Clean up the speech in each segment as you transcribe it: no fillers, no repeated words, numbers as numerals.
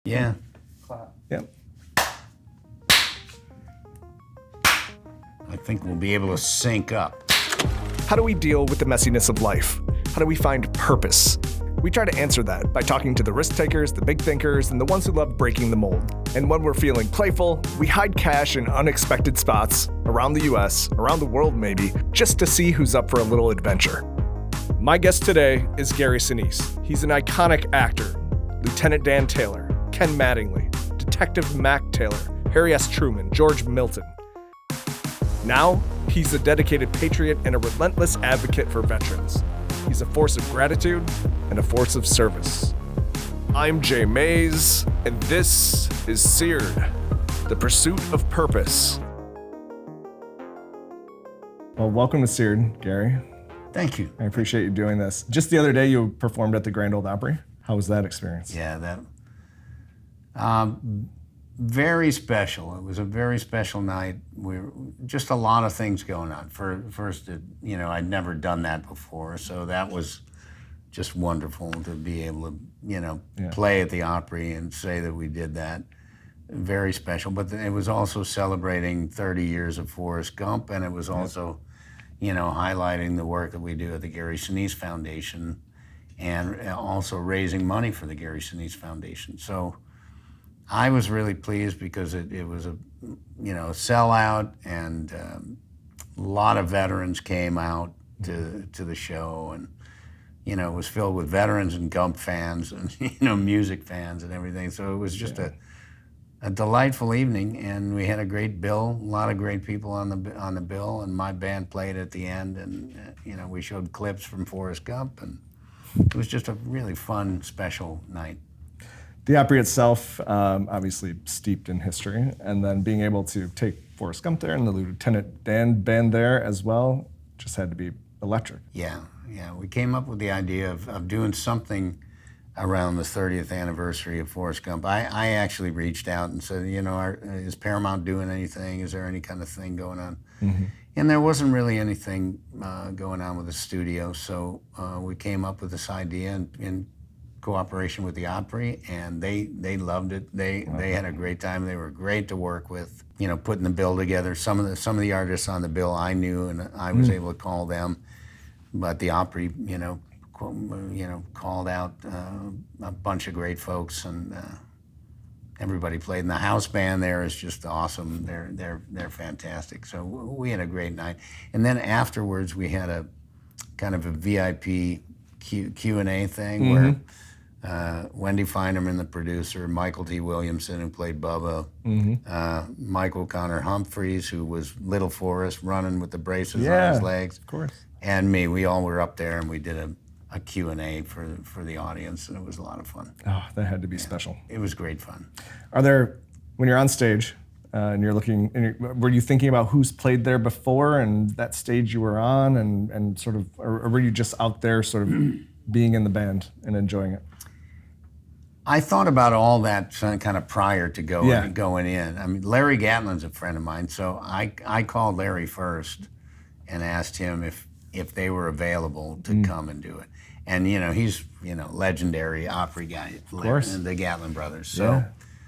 Yeah. Clap. Yep. I think we'll be able to sync up. How do we deal with the messiness of life? How do we find purpose? We try to answer that by talking to the risk takers, the big thinkers, and the ones who love breaking the mold. And when we're feeling playful, we hide cash in unexpected spots around the US, around the world maybe, just to see who's up for a little adventure. My guest today is Gary Sinise. He's an iconic actor. Lieutenant Dan Taylor, Ken Mattingly, Detective Mac Taylor, Harry S. Truman, George Milton. Now, he's a dedicated patriot and a relentless advocate for veterans. He's a force of gratitude and a force of service. I'm Jay Mays, and this is SEARED, the pursuit of purpose. Well, welcome to SEARED, Gary. Thank you. I appreciate you doing this. Just the other day, you performed at the Grand Ole Opry. How was that experience? Yeah, that very special. It was a very special night. Just a lot of things going on. First, I'd never done that before, so that was just wonderful to be able to, play at the Opry and say that we did that. Very special. But it was also celebrating 30 years of Forrest Gump, and it was also, highlighting the work that we do at the Gary Sinise Foundation, and also raising money for the Gary Sinise Foundation. So I was really pleased because it was a sellout, and a lot of veterans came out to the show, and it was filled with veterans and Gump fans and music fans and everything. So it was just a delightful evening, and we had a great bill, a lot of great people on the bill, and my band played at the end, and we showed clips from Forrest Gump, and it was just a really fun, special night. The Opry itself, obviously steeped in history, and then being able to take Forrest Gump there and the Lieutenant Dan band there as well, just had to be electric. Yeah. We came up with the idea of doing something around the 30th anniversary of Forrest Gump. I actually reached out and said, is Paramount doing anything? Is there any kind of thing going on? Mm-hmm. And there wasn't really anything going on with the studio, so we came up with this idea in cooperation with the Opry, and they loved it. They had a great time. They were great to work with. Putting the bill together. Some of the artists on the bill I knew, and I was able to call them, but the Opry, called out a bunch of great folks, and everybody played. And the house band there is just awesome. They're fantastic. So we had a great night. And then afterwards, we had a kind of a VIP Q&A thing where Wendy Feinerman, the producer, Michael T. Williamson, who played Bubba, Michael Connor Humphreys, who was Little Forrest running with the braces on his legs, of course, and me. We all were up there, and we did a Q&A for the audience, and it was a lot of fun. Oh, that had to be special. It was great fun. Are there, when you're on stage and you're looking, were you thinking about who's played there before and that stage you were on, and sort of, or were you just out there sort of being in the band and enjoying it? I thought about all that kind of prior to going in. I mean, Larry Gatlin's a friend of mine, so I called Larry first and asked him if they were available to come and do it. And he's legendary Opry guy, Larry, the Gatlin brothers. So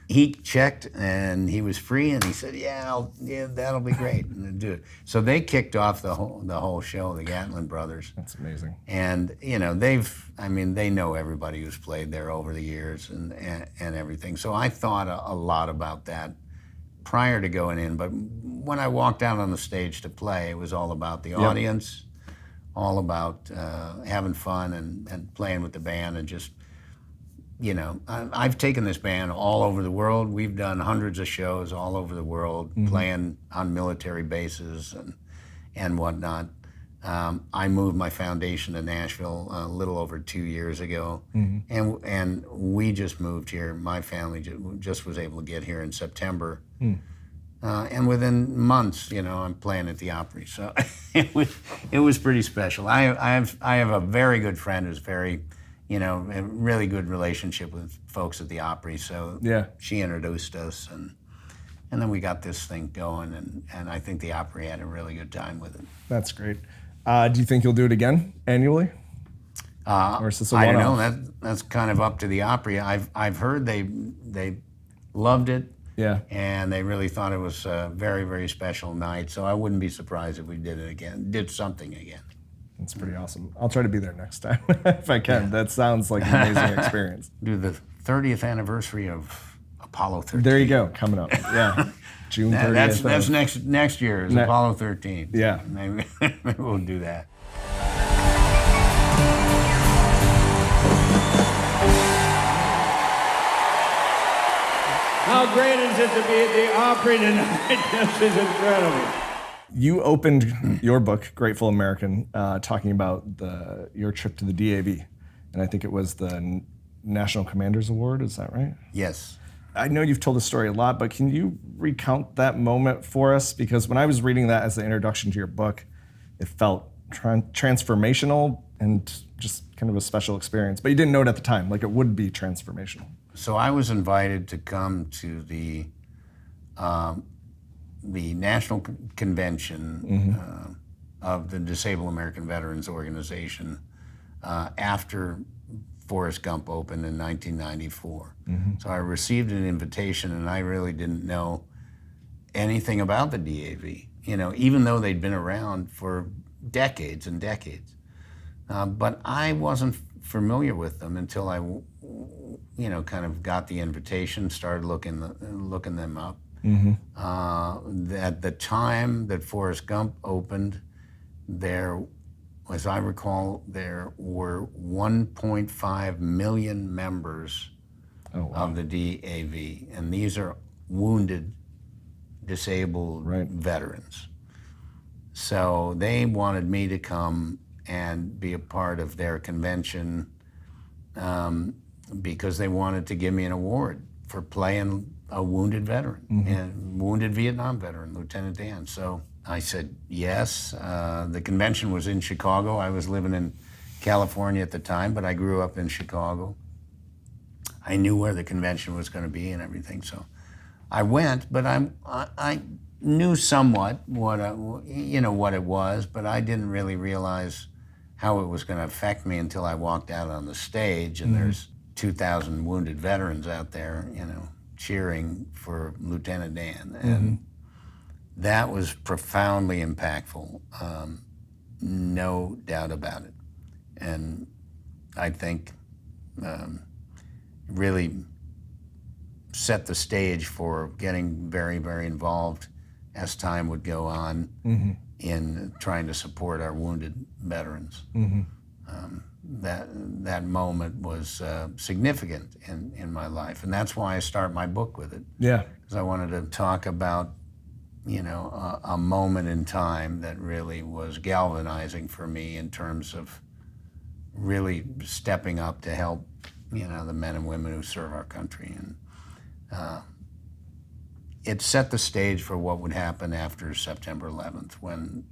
he checked, and he was free, and he said, "Yeah, that'll be great," and do it. So they kicked off the whole show, the Gatlin brothers. That's amazing. And they know everybody who's played there over the years and everything. So I thought a lot about that prior to going in. But when I walked out on the stage to play, it was all about the audience, all about having fun and playing with the band, and just. I've taken this band all over the world. We've done hundreds of shows all over the world, playing on military bases and whatnot. I moved my foundation to Nashville a little over 2 years ago, and we just moved here. My family just was able to get here in September, and within months, I'm playing at the Opry. So it was pretty special. I have a very good friend who's very. A really good relationship with folks at the Opry. So she introduced us, and then we got this thing going, and I think the Opry had a really good time with it. That's great. Do you think you'll do it again annually? Or is this a I don't know. one-off? That's kind of up to the Opry. I've heard they loved it, Yeah. and they really thought it was a very, very special night. So I wouldn't be surprised if we did something again. That's pretty awesome. I'll try to be there next time if I can. That sounds like an amazing experience. Do the 30th anniversry of Apollo 13. There you go, coming up. Yeah, June 30th. That's next year is Apollo 13. Yeah. Maybe we'll do that. How great is it to be at the Opry tonight? This is incredible. You opened your book, Grateful American, talking about your trip to the DAV, and I think it was the National Commanders Award. Is that right? Yes. I know you've told the story a lot, but can you recount that moment for us? Because when I was reading that as the introduction to your book, it felt transformational and just kind of a special experience. But you didn't know it at the time, like it would be transformational. So I was invited to come to the National Convention of the Disabled American Veterans Organization after Forrest Gump opened in 1994. So I received an invitation, and I really didn't know anything about the DAV, even though they'd been around for decades and decades. But I wasn't familiar with them until I, kind of got the invitation, started looking them up. At the time that Forrest Gump opened, there, as I recall, there were 1.5 million members of the DAV, and these are wounded, disabled veterans. So they wanted me to come and be a part of their convention because they wanted to give me an award for playing a wounded veteran, and wounded Vietnam veteran, Lieutenant Dan. So I said yes. The convention was in Chicago. I was living in California at the time, but I grew up in Chicago. I knew where the convention was going to be and everything, so I went. But I knew somewhat what it was, but I didn't really realize how it was going to affect me until I walked out on the stage, and there's 2,000 wounded veterans out there, cheering for Lieutenant Dan. And that was profoundly impactful, no doubt about it. And I think really set the stage for getting very, very involved as time would go on in trying to support our wounded veterans. That moment was significant in my life, and that's why I start my book with it. Yeah. Because I wanted to talk about, a moment in time that really was galvanizing for me in terms of really stepping up to help, the men and women who serve our country. And it set the stage for what would happen after September 11th, when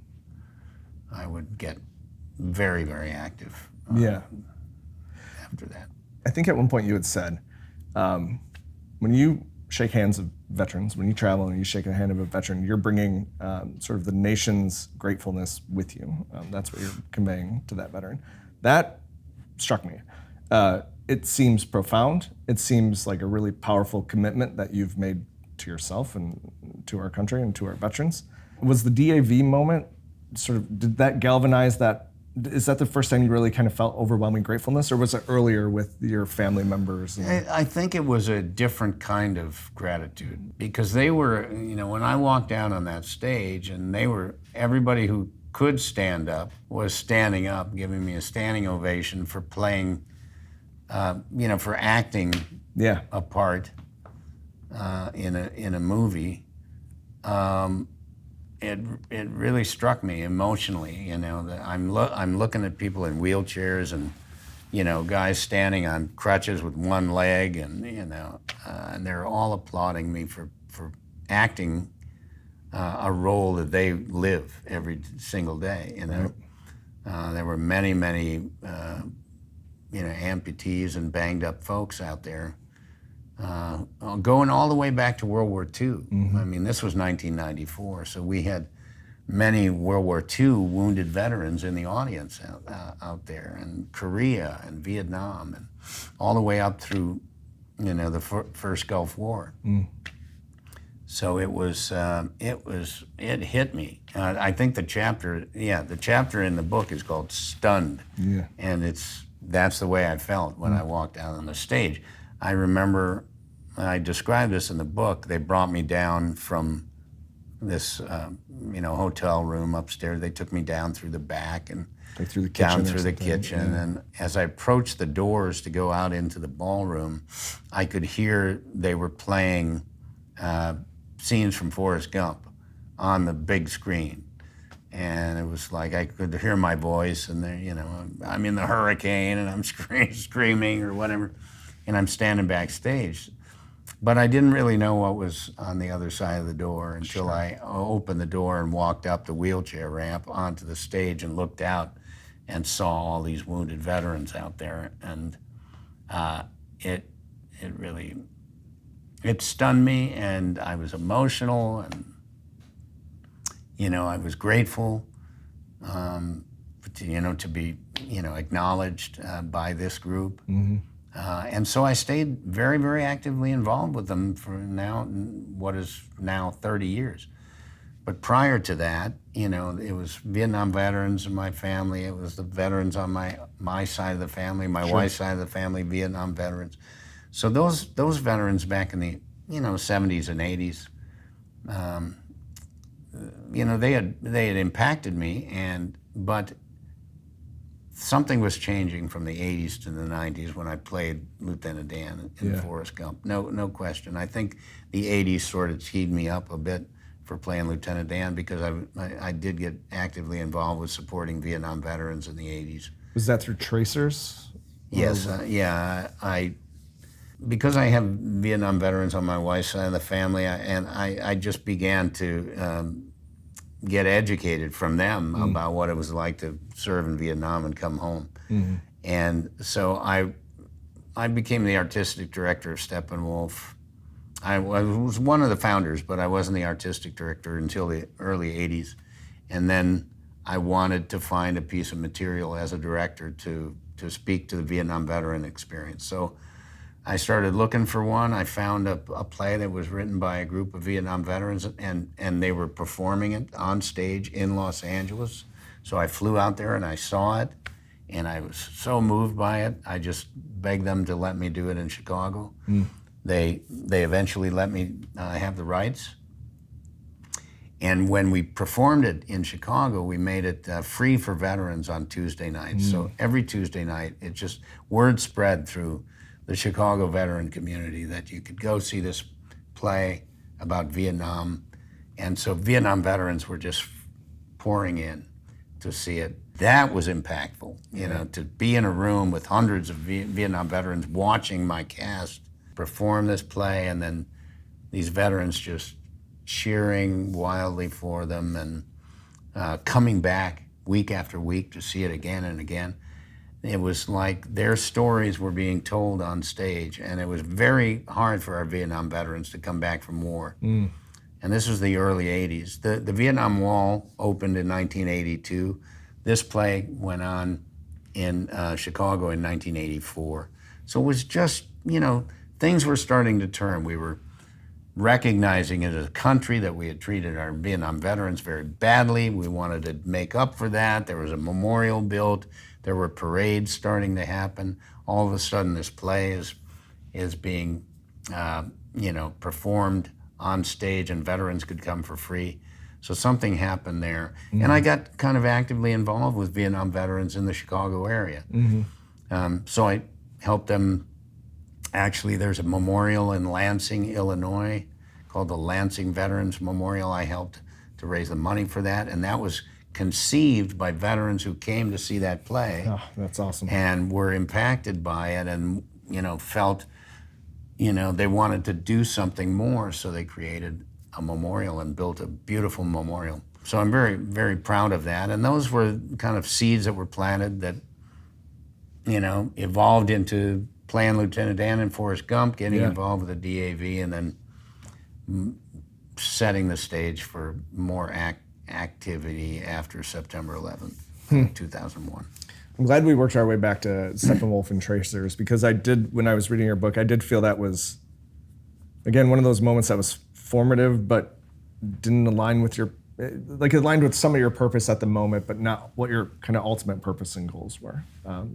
I would get very, very active. After that. I think at one point you had said, when you shake hands of veterans, when you travel and you shake the hand of a veteran, you're bringing sort of the nation's gratefulness with you. That's what you're conveying to that veteran. That struck me. It seems profound. It seems like a really powerful commitment that you've made to yourself and to our country and to our veterans. Was the DAV moment did that galvanize that? Is that the first time you really kind of felt overwhelming gratefulness, or was it earlier with your family members? I think it was a different kind of gratitude, because they were, when I walked out on that stage, and everybody who could stand up was standing up, giving me a standing ovation for playing, for acting a part in a movie. It really struck me emotionally, that I'm looking at people in wheelchairs and, guys standing on crutches with one leg, and and they're all applauding me for acting a role that they live every single day. There were many amputees and banged up folks out there. Going all the way back to World War II. I mean, this was 1994, so we had many World War II wounded veterans in the audience out there, and Korea and Vietnam, and all the way up through, the first Gulf War. So it hit me. I think the chapter in the book is called Stunned. Yeah. And that's the way I felt when I walked out on the stage. I remember, I described this in the book, they brought me down from this hotel room upstairs. They took me down through the back and Like through the kitchen down or through the something, kitchen. yeah. And as I approached the doors to go out into the ballroom, I could hear they were playing scenes from Forrest Gump on the big screen. And it was like I could hear my voice, and I'm in the hurricane and I'm screaming or whatever, and I'm standing backstage. But I didn't really know what was on the other side of the door until I opened the door and walked up the wheelchair ramp onto the stage and looked out and saw all these wounded veterans out there. And it stunned me, and I was emotional, and I was grateful, to be, acknowledged by this group. And so I stayed very, very actively involved with them for what is now 30 years. But prior to that, it was Vietnam veterans in my family. It was the veterans on my side of the family, my wife's side of the family, Vietnam veterans. So those veterans back in the 70s and 80s, they had impacted me, but something was changing from the 80s to the 90s when I played Lieutenant Dan in Forrest Gump. No question. I think the 80s sort of teed me up a bit for playing Lieutenant Dan, because I did get actively involved with supporting Vietnam veterans in the 80s. Was that through Tracers? Yes, because I have Vietnam veterans on my wife's side of the family, I just began to get educated from them about what it was like to serve in Vietnam and come home. And so I became the artistic director of Steppenwolf. I was one of the founders, but I wasn't the artistic director until the early 80s. And then I wanted to find a piece of material as a director to speak to the Vietnam veteran experience. So I started looking for one. I found a play that was written by a group of Vietnam veterans, and they were performing it on stage in Los Angeles. So I flew out there and I saw it, and I was so moved by it. I just begged them to let me do it in Chicago. They eventually let me have the rights. And when we performed it in Chicago, we made it free for veterans on Tuesday nights. So every Tuesday night, word spread through the Chicago veteran community that you could go see this play about Vietnam. And so Vietnam veterans were just pouring in to see it. That was impactful, to be in a room with hundreds of Vietnam veterans watching my cast perform this play, and then these veterans just cheering wildly for them and coming back week after week to see it again and again. It was like their stories were being told on stage, and it was very hard for our Vietnam veterans to come back from war. And this was the early 80s. The Vietnam Wall opened in 1982. This play went on in Chicago in 1984. So it was just, things were starting to turn. We were recognizing it as a country that we had treated our Vietnam veterans very badly. We wanted to make up for that. There was a memorial built. There were parades starting to happen. All of a sudden, this play is being, performed on stage, and veterans could come for free. So something happened there. And I got kind of actively involved with Vietnam veterans in the Chicago area. So I helped them. Actually, there's a memorial in Lansing, Illinois, called the Lansing Veterans Memorial. I helped to raise the money for that, and that was conceived by veterans who came to see that play. Oh, that's awesome. And were impacted by it, and felt they wanted to do something more, so they created a memorial and built a beautiful memorial. So I'm very, very proud of that. And those were kind of seeds that were planted that evolved into playing Lieutenant Dan in Forrest Gump, getting involved with the DAV, and then setting the stage for more activity after September 11th, 2001. I'm glad we worked our way back to Steppenwolf and Tracers, because I did, when I was reading your book, I did feel that was, again, one of those moments that was formative, but didn't align with your, like aligned with some of your purpose at the moment, but not what your kind of ultimate purpose and goals were.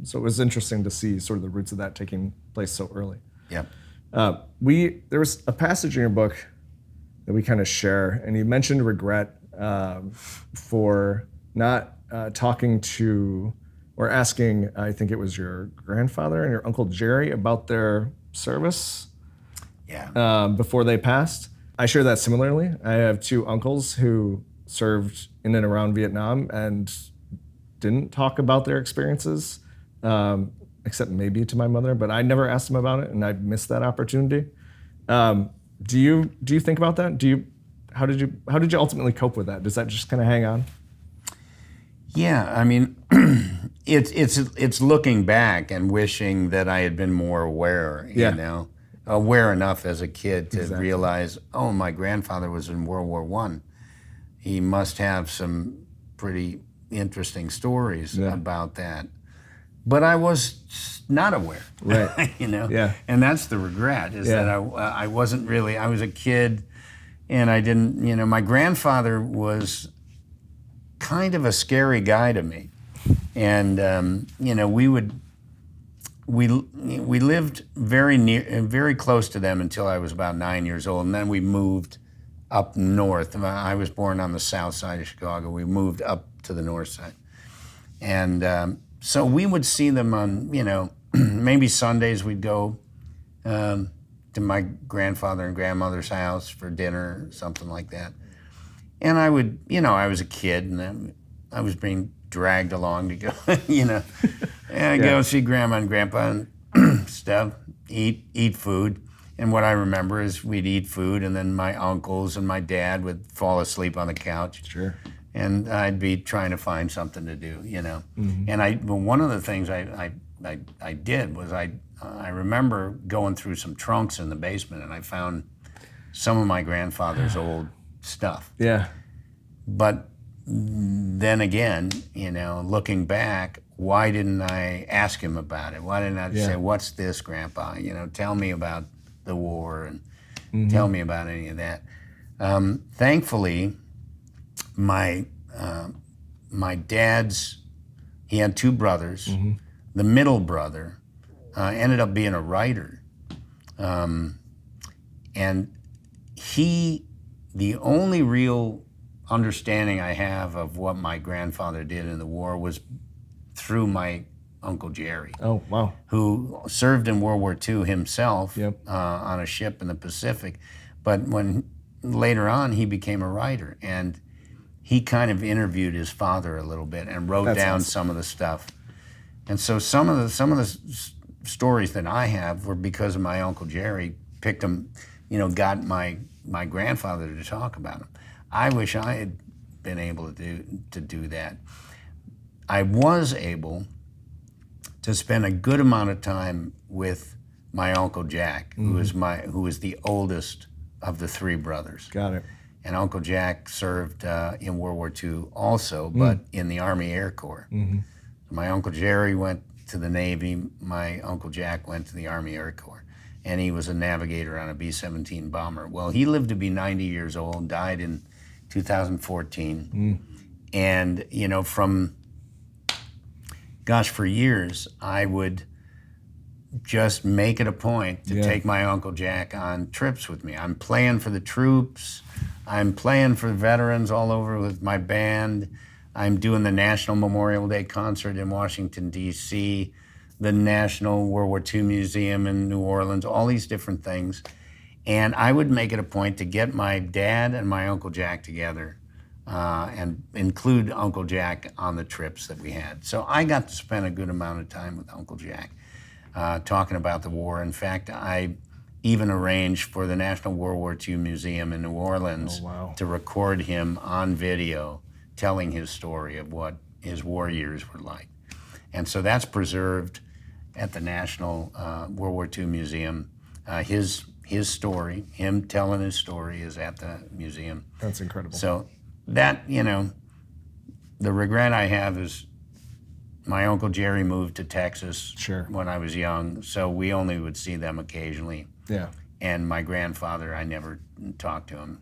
So it was interesting to see sort of the roots of that taking place so early. Yep. There was a passage in your book that we kind of share, and you mentioned regret for not talking to or asking, I think it was your grandfather and your Uncle Jerry about their service before they passed. I share that similarly. I have two uncles who served in and around Vietnam and didn't talk about their experiences, except maybe to my mother, but I never asked them about it, and I missed that opportunity. Do you think about that? How did you ultimately cope with that? Does that just kind of hang on? Yeah, I mean, it's looking back and wishing that I had been more aware, you know, aware enough as a kid to realize, oh, my grandfather was in World War I. He must have some pretty interesting stories about that. But I was not aware, right? You know, and that's the regret, is that I wasn't really. I was a kid, and I didn't. You know, my grandfather was kind of a scary guy to me, and you know, we lived very close to them until I was about 9 years old, and then we moved up north. I was born on the south side of Chicago. We moved up to the north side, and so we would see them on, you know, maybe Sundays we'd go to my grandfather and grandmother's house for dinner or something like that. And I would, you know, I was a kid, and I was being dragged along to go, you know, and go see grandma and grandpa and stuff, eat food. And what I remember is we'd eat food, and then my uncles and my dad would fall asleep on the couch. Sure. And I'd be trying to find something to do, you know. And one of the things I did was I remember going through some trunks in the basement, and I found some of my grandfather's old stuff. Yeah. But then again, you know, looking back, why didn't I ask him about it? Why didn't I say, "What's this, Grandpa? You know, tell me about the war and tell me about any of that." Thankfully, my dad's, he had two brothers. The middle brother ended up being a writer, and the only real understanding I have of what my grandfather did in the war was through my Uncle Jerry. Oh, wow. Who served in World War II himself on a ship in the Pacific, but when later on he became a writer, and he kind of interviewed his father a little bit and wrote down some of the stuff. And so some of the stories that I have were because of my Uncle Jerry picked them, you know, got my grandfather to talk about them. I wish I had been able to do that. I was able to spend a good amount of time with my Uncle Jack, who was the oldest of the three brothers. Got it. And Uncle Jack served in World War II also, but in the Army Air Corps. My Uncle Jerry went to the Navy. My Uncle Jack went to the Army Air Corps. And he was a navigator on a B-17 bomber. Well, he lived to be 90 years old, died in 2014. And, you know, for years, I would just make it a point to take my Uncle Jack on trips with me. I'm playing for the troops. I'm playing for veterans all over with my band. I'm doing the National Memorial Day concert in Washington, D.C., the National World War II Museum in New Orleans, all these different things. And I would make it a point to get my dad and my Uncle Jack together and include Uncle Jack on the trips that we had. So I got to spend a good amount of time with Uncle Jack talking about the war. In fact, I even arranged for the National World War II Museum in New Orleans to record him on video telling his story of what his war years were like. And so that's preserved at the National World War II Museum. His story, him telling his story, is at the museum. That's incredible. So that, the regret I have is my Uncle Jerry moved to Texas Sure. when I was young, so we only would see them occasionally. Yeah. And my grandfather, I never talked to him.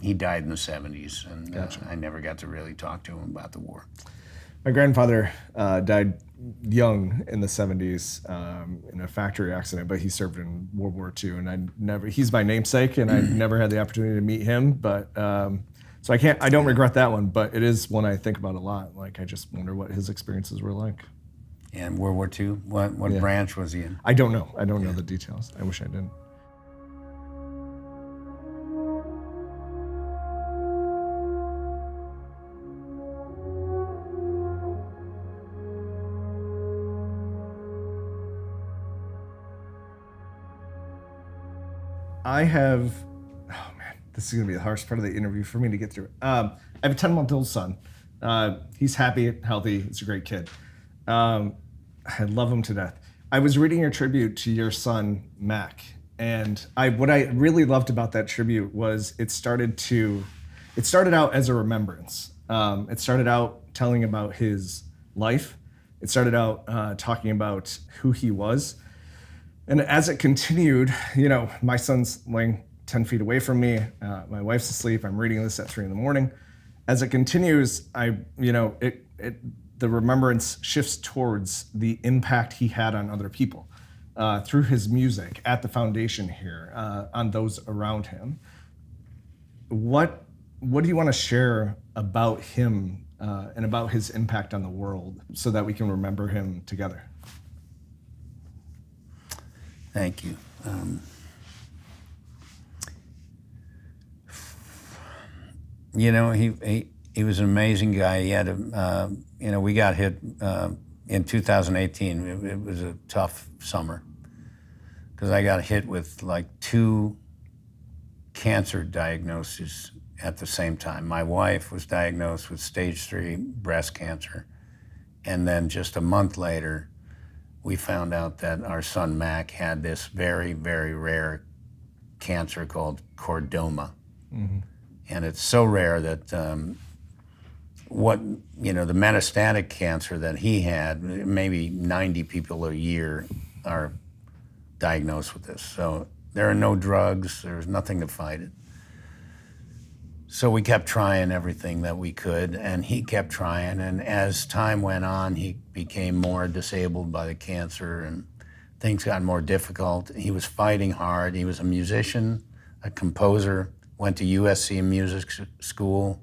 He died in the 70s, and Gotcha. I never got to really talk to him about the war. My grandfather died young in the 70s in a factory accident, but he served in World War II, and he's my namesake, and I never had the opportunity to meet him, but so I don't regret that one, but it is one I think about a lot. Like, I just wonder what his experiences were like. And World War II, what Yeah. branch was he in? I don't know. I don't know the details. I wish I did. I have, oh man, this is gonna be the hardest part of the interview for me to get through. I have a 10-month-old son. He's happy, healthy. He's a great kid. I love him to death. I was reading your tribute to your son, Mac, and what I really loved about that tribute was it started out as a remembrance. It started out telling about his life. It started out talking about who he was. And as it continued, my son's laying 10 feet away from me. My wife's asleep. I'm reading this at 3 a.m. As it continues, the remembrance shifts towards the impact he had on other people through his music at the foundation here, on those around him. What do you want to share about him and about his impact on the world so that we can remember him together? Thank you. He was an amazing guy. He had we got hit in 2018. It was a tough summer because I got hit with like 2 cancer diagnoses at the same time. My wife was diagnosed with stage 3 breast cancer, and then just a month later, we found out that our son Mac had this very, very rare cancer called chordoma. Mm-hmm. And it's so rare that the metastatic cancer that he had, maybe 90 people a year are diagnosed with this. So there are no drugs, there's nothing to fight it. So we kept trying everything that we could, and he kept trying. And as time went on, he became more disabled by the cancer, and things got more difficult. He was fighting hard. He was a musician, a composer, went to USC Music School,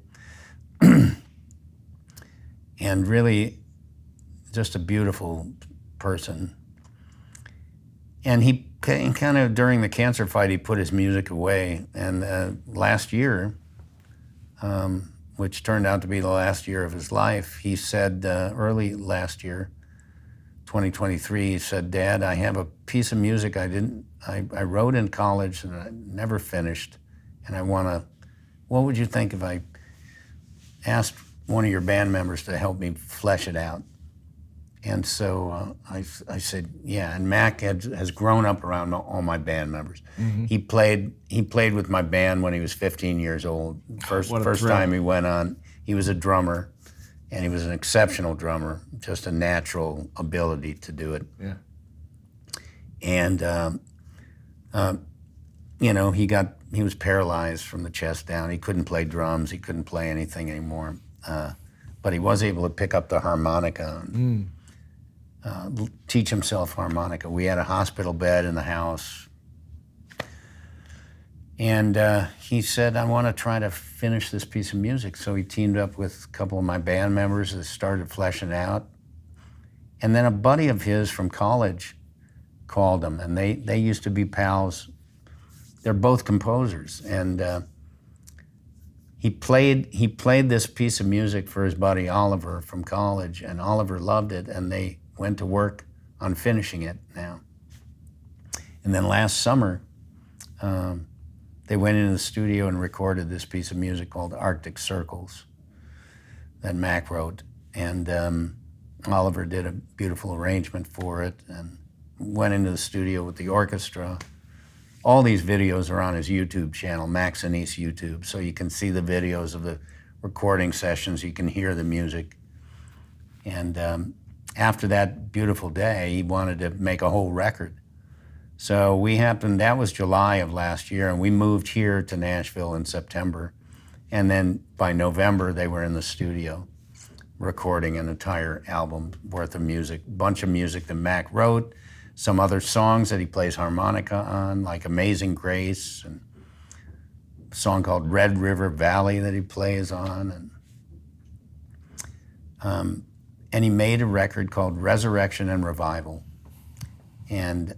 and really just a beautiful person. And he kind of, during the cancer fight, he put his music away. And last year, which turned out to be the last year of his life, he said early last year, 2023, he said, "Dad, I have a piece of music I wrote in college and I never finished, and what would you think if I asked one of your band members to help me flesh it out?" And so I said, yeah. And Mac has grown up around all my band members. Mm-hmm. He played with my band when he was 15 years old. First time he went on, he was a drummer, and he was an exceptional drummer, just a natural ability to do it. Yeah. And he was paralyzed from the chest down. He couldn't play drums. He couldn't play anything anymore. But he was able to pick up the harmonica and teach himself harmonica. We had a hospital bed in the house. And he said, "I want to try to finish this piece of music." So he teamed up with a couple of my band members that started fleshing it out. And then a buddy of his from college called him, and they used to be pals. They're both composers. And he played this piece of music for his buddy Oliver from college, and Oliver loved it, and they went to work on finishing it now. And then last summer, they went into the studio and recorded this piece of music called Arctic Circles that Mac wrote. And Oliver did a beautiful arrangement for it and went into the studio with the orchestra all these videos are on his YouTube channel, Mac Sinise YouTube, so you can see the videos of the recording sessions, you can hear the music. And after that beautiful day, he wanted to make a whole record. So that was July of last year, and we moved here to Nashville in September. And then by November, they were in the studio recording an entire album worth of music, bunch of music that Mac wrote, some other songs that he plays harmonica on, like Amazing Grace, and a song called Red River Valley that he plays on. And he made a record called Resurrection and Revival. And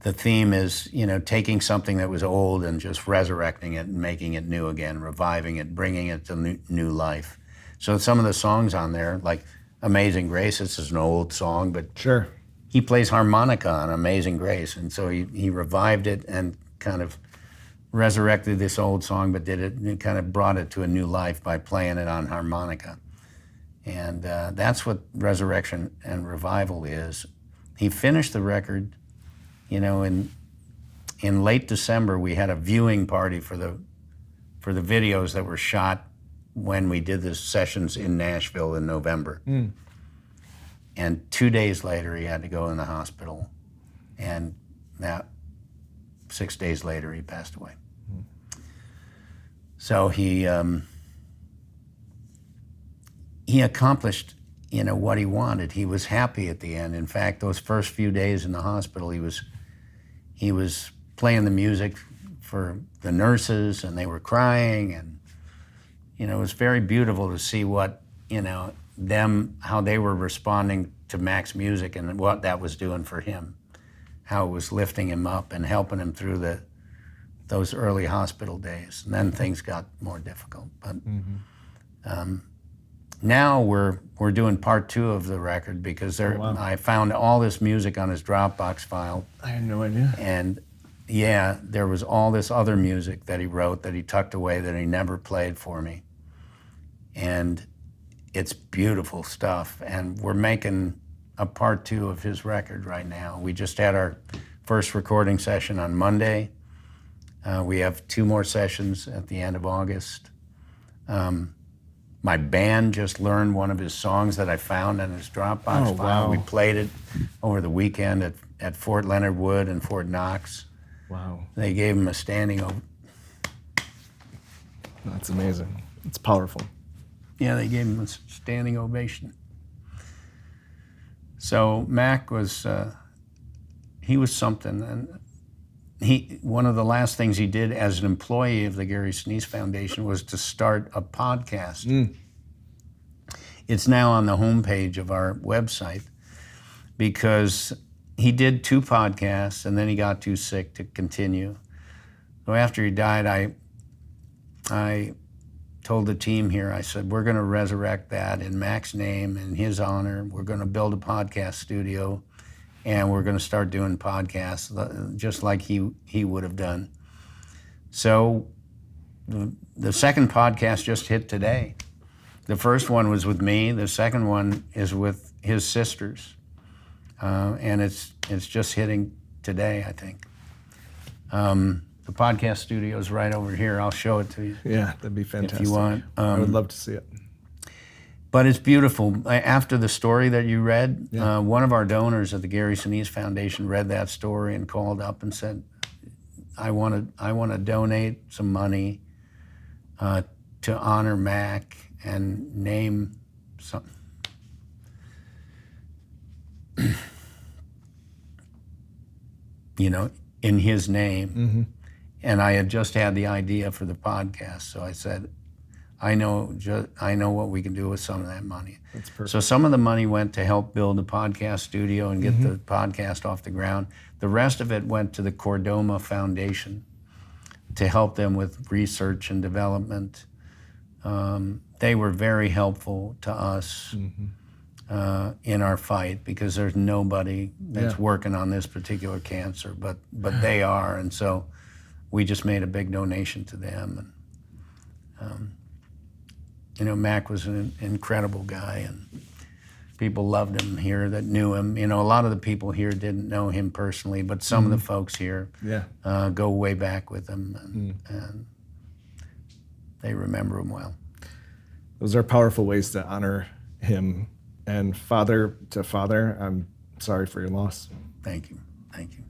the theme is, taking something that was old and just resurrecting it and making it new again, reviving it, bringing it to new life. So some of the songs on there, like Amazing Grace, this is an old song, but Sure. he plays harmonica on Amazing Grace. And so he revived it and kind of resurrected this old song, but kind of brought it to a new life by playing it on harmonica. And that's what Resurrection and Revival is. He finished the record, in late December. We had a viewing party for the videos that were shot when we did the sessions in Nashville in November. And 2 days later, he had to go in the hospital. And 6 days later, he passed away. So he accomplished, what he wanted. He was happy at the end. In fact, those first few days in the hospital, he was playing the music for the nurses, and they were crying, and it was very beautiful to see what how they were responding to Mac's music and what that was doing for him, how it was lifting him up and helping him through those early hospital days. And then things got more difficult. But now we're doing part 2 of the record because I found all this music on his Dropbox file. I had no idea. And there was all this other music that he wrote that he tucked away that he never played for me. And it's beautiful stuff. And we're making a part 2 of his record right now. We just had our first recording session on Monday. We have 2 more sessions at the end of August. My band just learned one of his songs that I found in his Dropbox file. Wow. We played it over the weekend at Fort Leonard Wood and Fort Knox. Wow. They gave him a standing ovation. That's amazing. It's powerful. Yeah, they gave him a standing ovation. So Mac was, he was something. And one of the last things he did as an employee of the Gary Sinise Foundation was to start a podcast. It's now on the homepage of our website because he did 2 podcasts and then he got too sick to continue. So after he died, I told the team here, I said, we're going to resurrect that in Mac's name, in his honor. We're going to build a podcast studio, and we're going to start doing podcasts just like he would have done. So the second podcast just hit today. The first one was with me. The second one is with his sisters. And it's just hitting today, I think. The podcast studio is right over here. I'll show it to you. Yeah, that'd be fantastic. If you want. I would love to see it. But it's beautiful. After the story that you read, one of our donors at the Gary Sinise Foundation read that story and called up and said, I want to donate some money to honor Mac and name something. In his name. Mm-hmm. And I had just had the idea for the podcast, so I said, I know what we can do with some of that money. That's perfect. So some of the money went to help build the podcast studio and get the podcast off the ground. The rest of it went to the Cordoma Foundation to help them with research and development. They were very helpful to us in our fight because there's nobody that's working on this particular cancer, but they are, and so we just made a big donation to them. And Mac was an incredible guy, and People loved him here that knew him. You know, a lot of the people here didn't know him personally, but some of the folks here go way back with him, and they remember him well. Those are powerful ways to honor him. And father to father, I'm sorry for your loss. Thank you. Thank you.